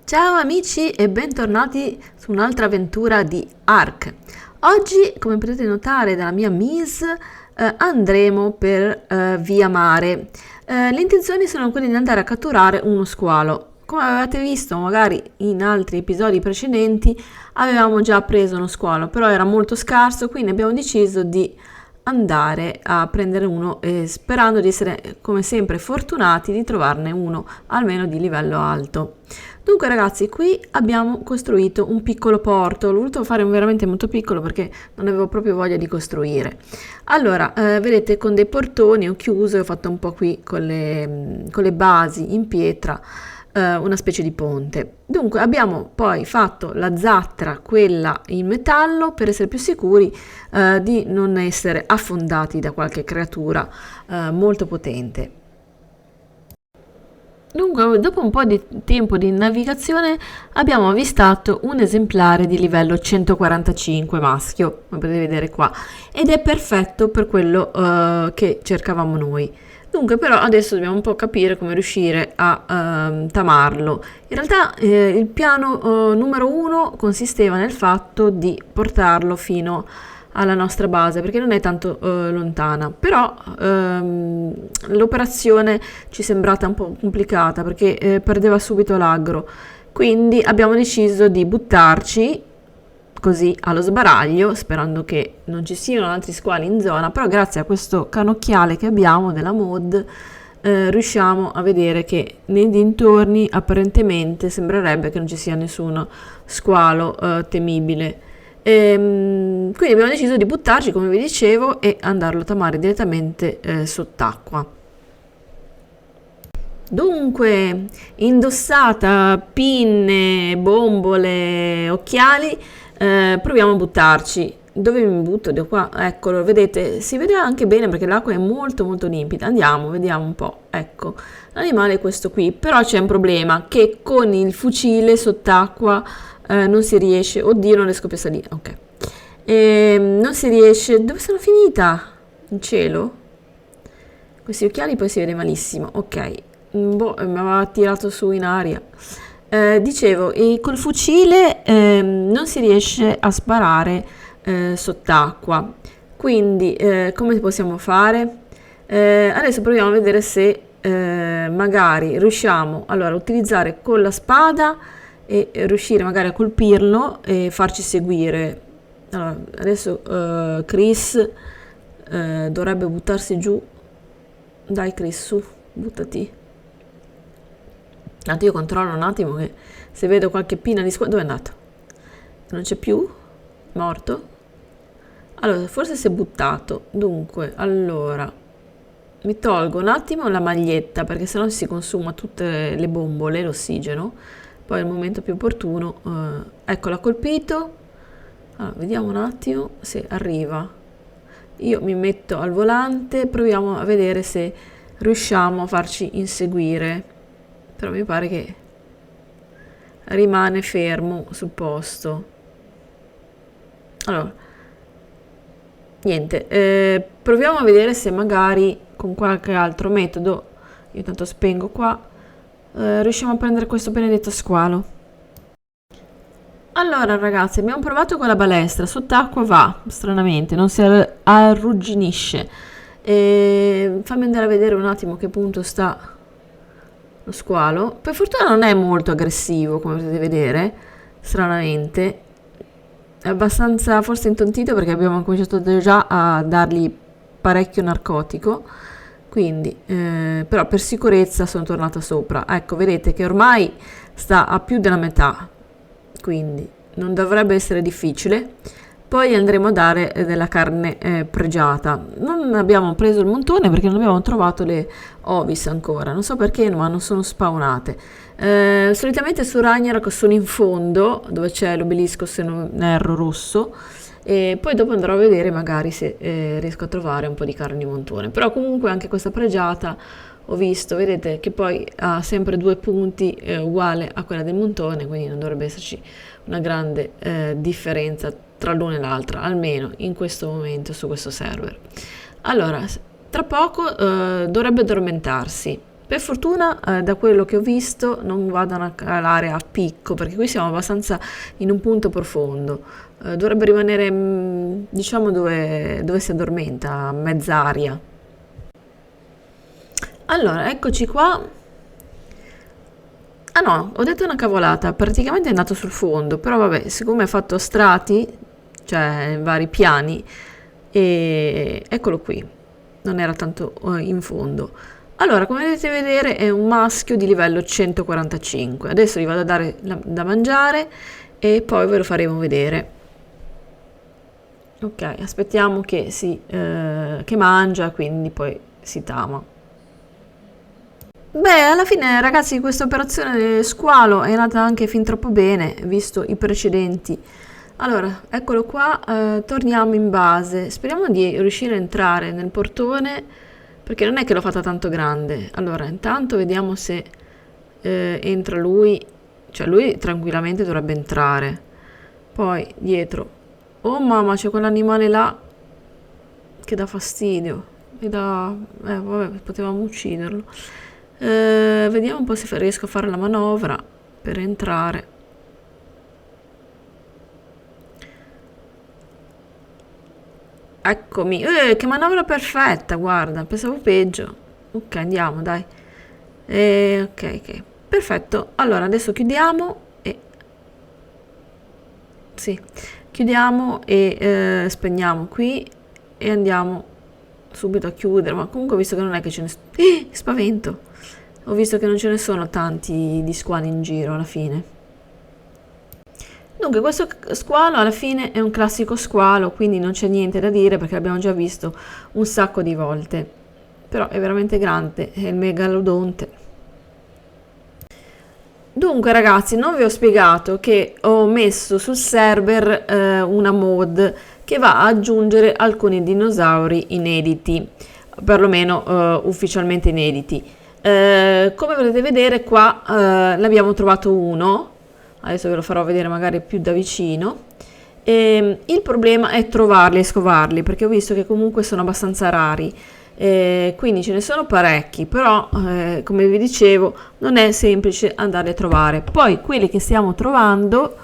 Ciao amici e bentornati su un'altra avventura di Ark. Oggi, come potete notare dalla mia mise, andremo per via mare. Le intenzioni sono quelle di andare a catturare uno squalo. Come avete visto magari in altri episodi precedenti, avevamo già preso uno squalo, però era molto scarso, quindi abbiamo deciso di andare a prendere uno sperando di essere come sempre fortunati di trovarne uno almeno di livello alto. Dunque ragazzi, qui abbiamo costruito un piccolo porto, l'ho voluto fare veramente molto piccolo perché non avevo proprio voglia di costruire. Allora, vedete con dei portoni ho chiuso e ho fatto un po' qui con le basi in pietra, una specie di ponte. Dunque abbiamo poi fatto la zattra, quella in metallo, per essere più sicuri di non essere affondati da qualche creatura molto potente. Dunque, dopo un po' di tempo di navigazione abbiamo avvistato un esemplare di livello 145 maschio, come potete vedere qua, ed è perfetto per quello che cercavamo noi. Dunque, però adesso dobbiamo un po' capire come riuscire a tamarlo. In realtà il piano numero 1 consisteva nel fatto di portarlo fino alla nostra base perché non è tanto lontana, però l'operazione ci è sembrata un po' complicata perché perdeva subito l'aggro, quindi abbiamo deciso di buttarci così allo sbaraglio sperando che non ci siano altri squali in zona, però grazie a questo canocchiale che abbiamo della mod riusciamo a vedere che nei dintorni apparentemente sembrerebbe che non ci sia nessuno squalo temibile. Quindi abbiamo deciso di buttarci, come vi dicevo, e andarlo a tamare direttamente sott'acqua. Dunque, indossata pinne, bombole, occhiali, proviamo a buttarci. Dove mi butto? Da qua, eccolo, vedete, si vede anche bene perché l'acqua è molto molto limpida. Andiamo, vediamo un po'. Ecco, l'animale è questo qui, però c'è un problema che con il fucile sott'acqua non si riesce. Oddio, non riesco più a salire. Ok, non si riesce. Dove sono finita? In cielo? Questi occhiali poi si vede malissimo. Ok, boh, mi aveva tirato su in aria. Dicevo, col fucile non si riesce a sparare sott'acqua, quindi come possiamo fare? Adesso proviamo a vedere se magari riusciamo allora a utilizzare con la spada e riuscire magari a colpirlo e farci seguire. Allora, adesso Chris dovrebbe buttarsi giù. Dai Chris, su, buttati. Tanto io controllo un attimo che se vedo qualche pinna di squalo. Dove è andato? Non c'è più? Morto? Allora, forse si è buttato. Dunque, allora mi tolgo un attimo la maglietta perché sennò si consuma tutte le bombole, l'ossigeno. Poi al momento più opportuno, ecco, l'ha colpito. Allora, vediamo un attimo se arriva. Io mi metto al volante, proviamo a vedere se riusciamo a farci inseguire. Però mi pare che rimane fermo sul posto. Allora, niente, proviamo a vedere se magari con qualche altro metodo, io tanto spengo qua, riusciamo a prendere questo benedetto squalo. Allora ragazzi, abbiamo provato con la balestra, sott'acqua va, stranamente, non si arrugginisce. Fammi andare a vedere un attimo a che punto sta lo squalo. Per fortuna non è molto aggressivo, come potete vedere, stranamente. È abbastanza forse intontito perché abbiamo cominciato già a dargli parecchio narcotico, quindi però per sicurezza sono tornata sopra. Ecco, vedete che ormai sta a più della metà, quindi non dovrebbe essere difficile. Poi andremo a dare della carne pregiata. Non abbiamo preso il montone perché non abbiamo trovato le ovis ancora, non so perché, ma non sono spawnate. Solitamente su Ragnarok sono in fondo dove c'è l'obelisco, se non erro, rosso, e poi dopo andrò a vedere magari se riesco a trovare un po' di carne di montone. Però comunque anche questa pregiata ho visto, vedete che poi ha sempre 2 punti uguale a quella del montone, quindi non dovrebbe esserci una grande differenza tra l'una e l'altra, almeno in questo momento su questo server. Allora, tra poco dovrebbe addormentarsi, Per fortuna, da quello che ho visto, non vadano a calare a picco, perché qui siamo abbastanza in un punto profondo. Dovrebbe rimanere, diciamo, dove si addormenta, a mezz'aria. Allora, eccoci qua. Ah no, ho detto una cavolata, praticamente è nato sul fondo, però vabbè, siccome è fatto a strati, cioè vari piani, e eccolo qui, non era tanto in fondo. Allora, come potete vedere è un maschio di livello 145. Adesso gli vado a dare da mangiare e poi ve lo faremo vedere. Ok, aspettiamo che mangia, quindi poi si tama. Beh, alla fine ragazzi questa operazione del squalo è nata anche fin troppo bene, visto i precedenti. Allora, eccolo qua, torniamo in base. Speriamo di riuscire a entrare nel portone, perché non è che l'ho fatta tanto grande. Allora, intanto vediamo se entra lui. Cioè, lui tranquillamente dovrebbe entrare. Poi, dietro. Oh mamma, c'è quell'animale là che dà fastidio. Vabbè, potevamo ucciderlo. Vediamo un po' se riesco a fare la manovra per entrare. Eccomi, che manovra perfetta, guarda, pensavo peggio. Ok, andiamo, dai. Ok, perfetto. Allora, adesso chiudiamo e... Sì, chiudiamo e spegniamo qui e andiamo subito a chiudere. Ma comunque ho visto che non è che ce ne... spavento! Ho visto che non ce ne sono tanti di squali in giro alla fine. Dunque, questo squalo alla fine è un classico squalo, quindi non c'è niente da dire perché l'abbiamo già visto un sacco di volte. Però è veramente grande, è il megalodonte. Dunque ragazzi, non vi ho spiegato che ho messo sul server una mod che va ad aggiungere alcuni dinosauri inediti, perlomeno ufficialmente inediti. Come potete vedere qua ne abbiamo trovato uno. Adesso ve lo farò vedere magari più da vicino. Il problema è trovarli e scovarli, perché ho visto che comunque sono abbastanza rari, quindi ce ne sono parecchi, però come vi dicevo non è semplice andarli a trovare. Poi quelli che stiamo trovando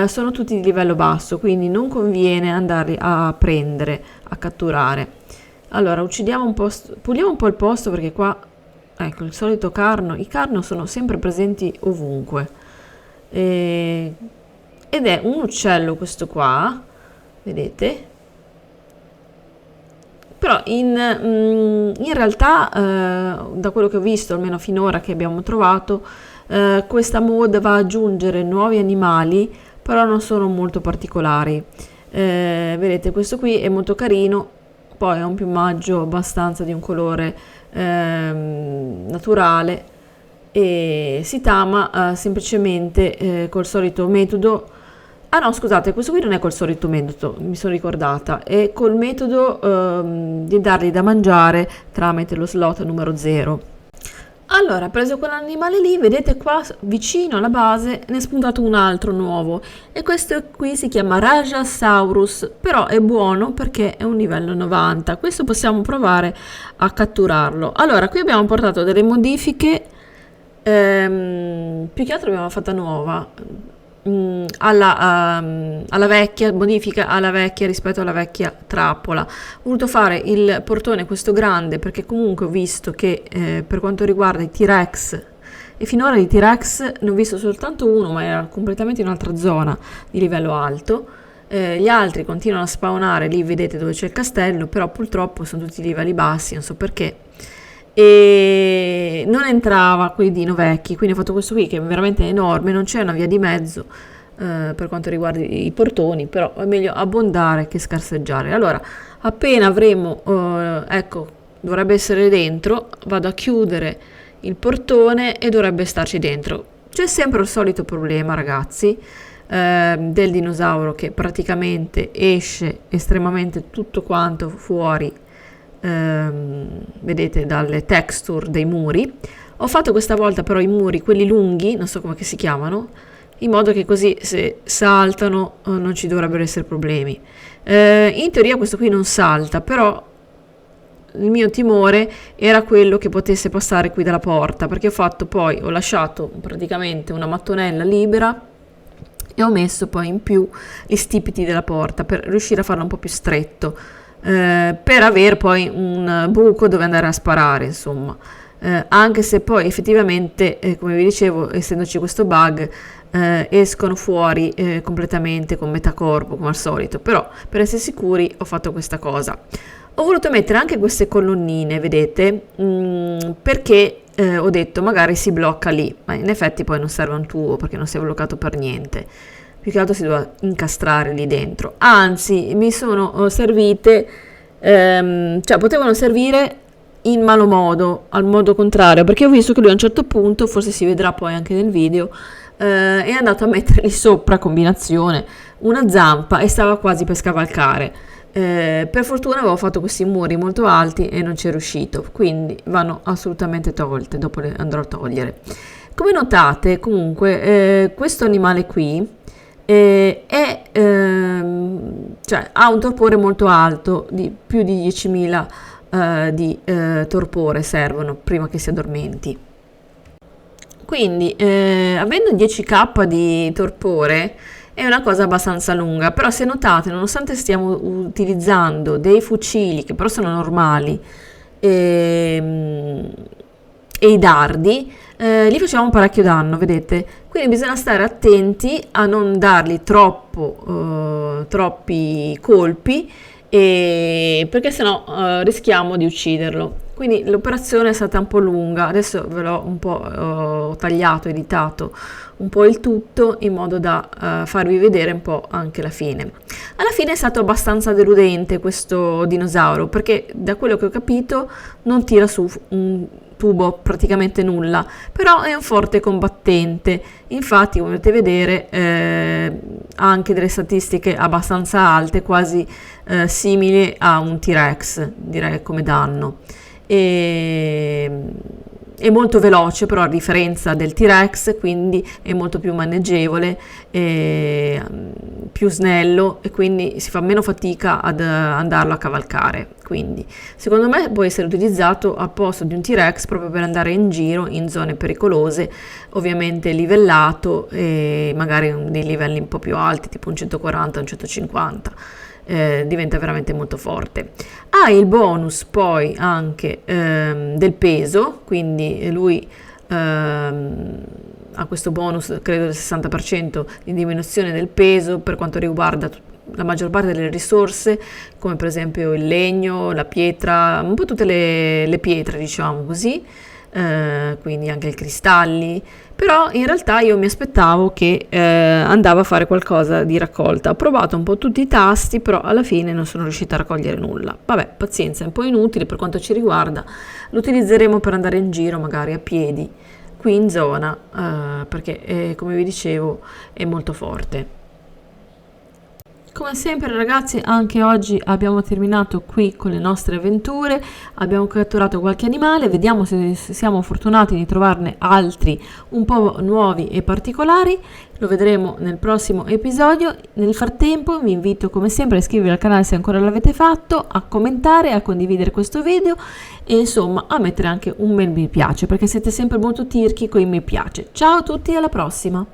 sono tutti di livello basso, quindi non conviene andarli a prendere, a catturare. Allora uccidiamo un po', puliamo un po' il posto, perché qua ecco il solito carno. I carno sono sempre presenti ovunque. Ed è un uccello questo qua, vedete, però in realtà da quello che ho visto, almeno finora che abbiamo trovato, questa mod va ad aggiungere nuovi animali, però non sono molto particolari. Vedete, questo qui è molto carino, poi ha un piumaggio abbastanza di un colore naturale e si tama semplicemente col solito metodo. Ah no, scusate, questo qui non è col solito metodo, mi sono ricordata, è col metodo di dargli da mangiare tramite lo slot numero 0. Allora, preso quell'animale lì, vedete qua vicino alla base ne è spuntato un altro nuovo e questo qui si chiama Rajasaurus, però è buono perché è un livello 90. Questo possiamo provare a catturarlo. Allora, qui abbiamo portato delle modifiche. Più che altro abbiamo fatta nuova alla vecchia, modifica alla vecchia rispetto alla vecchia trappola. Ho voluto fare il portone questo grande perché comunque ho visto che per quanto riguarda i T-Rex, e finora di T-Rex ne ho visto soltanto uno, ma era completamente in un'altra zona di livello alto. Gli altri continuano a spawnare lì, vedete dove c'è il castello, però purtroppo sono tutti livelli bassi, non so perché, e non entrava quei dino vecchi, quindi ho fatto questo qui che è veramente enorme, non c'è una via di mezzo per quanto riguarda i portoni, però è meglio abbondare che scarseggiare. Allora, appena avremo, ecco, dovrebbe essere dentro, vado a chiudere il portone e dovrebbe starci dentro. C'è sempre il solito problema, ragazzi, del dinosauro che praticamente esce estremamente tutto quanto fuori, vedete, dalle texture dei muri. Ho fatto questa volta però i muri, quelli lunghi, non so come si chiamano, in modo che così se saltano non ci dovrebbero essere problemi. In teoria questo qui non salta, però il mio timore era quello che potesse passare qui dalla porta, perché ho lasciato praticamente una mattonella libera e ho messo poi in più gli stipiti della porta per riuscire a farlo un po' più stretto, per avere poi un buco dove andare a sparare, insomma. Anche se poi effettivamente, come vi dicevo, essendoci questo bug, escono fuori completamente con metà corpo come al solito, però per essere sicuri ho fatto questa cosa. Ho voluto mettere anche queste colonnine, vedete, perché ho detto magari si blocca lì, ma in effetti poi non serve un tubo perché non si è bloccato per niente, più che altro si doveva incastrare lì dentro, anzi mi sono servite, cioè potevano servire in malo modo, al modo contrario, perché ho visto che lui a un certo punto, forse si vedrà poi anche nel video, è andato a mettere lì sopra, combinazione, una zampa e stava quasi per scavalcare. Per fortuna avevo fatto questi muri molto alti e non ci è riuscito, quindi vanno assolutamente tolte, dopo le andrò a togliere. Come notate comunque questo animale qui cioè, ha un torpore molto alto, di più di 10.000 di torpore servono prima che si addormenti. Quindi avendo 10k di torpore è una cosa abbastanza lunga, però se notate, nonostante stiamo utilizzando dei fucili che però sono normali e i dardi, gli facciamo parecchio danno, vedete? Quindi bisogna stare attenti a non dargli troppi colpi, perché sennò rischiamo di ucciderlo. Quindi l'operazione è stata un po' lunga, adesso ve l'ho un po' tagliato, editato un po' il tutto in modo da farvi vedere un po' anche la fine. Alla fine è stato abbastanza deludente questo dinosauro, perché da quello che ho capito non tira su un tubo, praticamente nulla, però è un forte combattente. Infatti, come potete vedere, ha anche delle statistiche abbastanza alte, quasi simili a un T-Rex, direi, come danno. È molto veloce, però a differenza del T-Rex, quindi è molto più maneggevole, più snello, e quindi si fa meno fatica ad andarlo a cavalcare. Quindi secondo me può essere utilizzato al posto di un T-Rex proprio per andare in giro in zone pericolose, ovviamente livellato e magari dei livelli un po' più alti, tipo un 140, un 150. Diventa veramente molto forte. Ha il bonus poi anche del peso, quindi lui ha questo bonus credo del 60% di diminuzione del peso per quanto riguarda la maggior parte delle risorse, come per esempio il legno, la pietra, un po' tutte le pietre, diciamo così, quindi anche i cristalli. Però in realtà io mi aspettavo che andava a fare qualcosa di raccolta. Ho provato un po' tutti i tasti, però alla fine non sono riuscita a raccogliere nulla. Vabbè, pazienza, è un po' inutile per quanto ci riguarda. Lo utilizzeremo per andare in giro, magari a piedi, qui in zona, perché come vi dicevo è molto forte. Come sempre ragazzi, anche oggi abbiamo terminato qui con le nostre avventure, abbiamo catturato qualche animale, vediamo se siamo fortunati di trovarne altri un po' nuovi e particolari, lo vedremo nel prossimo episodio. Nel frattempo vi invito come sempre a iscrivervi al canale se ancora non l'avete fatto, a commentare, a condividere questo video e insomma a mettere anche un bel mi piace, perché siete sempre molto tirchi con i mi piace. Ciao a tutti e alla prossima!